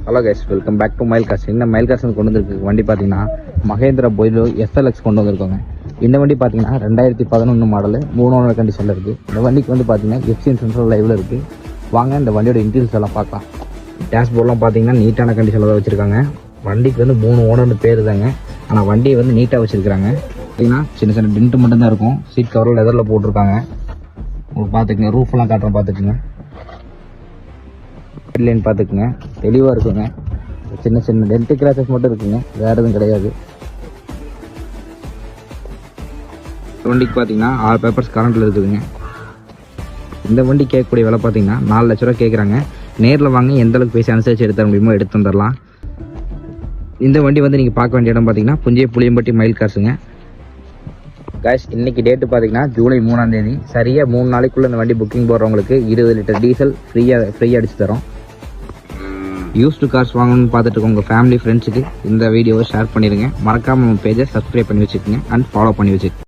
Hello guys, welcome back to Mile Cars. இந்த Mile Cars கொண்டு வந்திருக்கு வண்டி பார்த்தீங்கன்னா மகேந்திரா பொய்லோ எஸ்எல்எக்ஸ் கொண்டு வந்திருக்கோங்க. இந்த வண்டி பார்த்தீங்கன்னா 2011 மாடலு 3 ஓனர் கண்டிஷனில் இருக்குது. இந்த வண்டிக்கு வந்து பார்த்தீங்கன்னா எஃப்சிஎன் சென்ட்ரல் லைவில் இருக்குது. வாங்க இந்த வண்டியோட இன்டீரியல்ஸ் எல்லாம் பார்க்கலாம். டேஷ்போர்ட்லாம் பார்த்தீங்கன்னா நீட்டான கண்டிஷனில் தான் வச்சுருக்காங்க. வண்டிக்கு வந்து 3 ஓனர் பேர் தாங்க. ஆனால் வண்டியை வந்து நீட்டாக வச்சுருக்காங்க. பார்த்தீங்கன்னா சின்ன சின்ன டென்ட்டு மட்டும்தான் இருக்கும். சீட் கவரில் லெதரில் போட்டிருக்காங்க. உங்களுக்கு பார்த்துக்குங்க, ரூஃபெல்லாம் காட்டுறோம் பார்த்துக்குங்க. ஹெட்லைன் பார்த்துக்குங்க, தெளிவாக இருக்குங்க. சின்ன சின்ன டென்ட் கிராச்சஸ் மட்டும் இருக்குங்க, வேறு எதுவும் கிடையாது. வண்டிக்கு பார்த்தீங்கன்னா 6 பேப்பர்ஸ் கரண்ட்டில் இருக்குதுங்க. இந்த வண்டி கேட்கக்கூடிய விலை பார்த்தீங்கன்னா 4 லட்ச ரூபா கேட்குறாங்க. நேரில் வாங்க எந்த அளவுக்கு பேசி அனுசரித்து எடுத்து முடியுமோ எடுத்து வந்துடலாம். இந்த வண்டி வந்து நீங்கள் பார்க்க வேண்டிய இடம் பார்த்தீங்கன்னா புளியம்பட்டி மைல் காசுங்க. காய்ஸ், இன்னைக்கு டேட்டு பார்த்தீங்கன்னா ஜூலை 3ஆம் தேதி. சரியாக 3 நாளைக்குள்ளே இந்த வண்டி புக்கிங் போடுறவங்களுக்கு 20 லிட்டர் டீசல் ஃப்ரீயாக அடிச்சு தரோம். யூஸ்டு கார்ஸ் வாங்கணும்னு பார்த்துட்டு இருக்க உங்கள் ஃபேமிலி ஃப்ரெண்ட்ஸுக்கு இந்த வீடியோவை ஷேர் பண்ணிடுங்க. மறக்காமல் நம்ம பேஜை சப்ஸ்கிரைப் பண்ணி வச்சுக்கோங்க அண்ட் ஃபாலோ பண்ணி வச்சுக்கோங்க.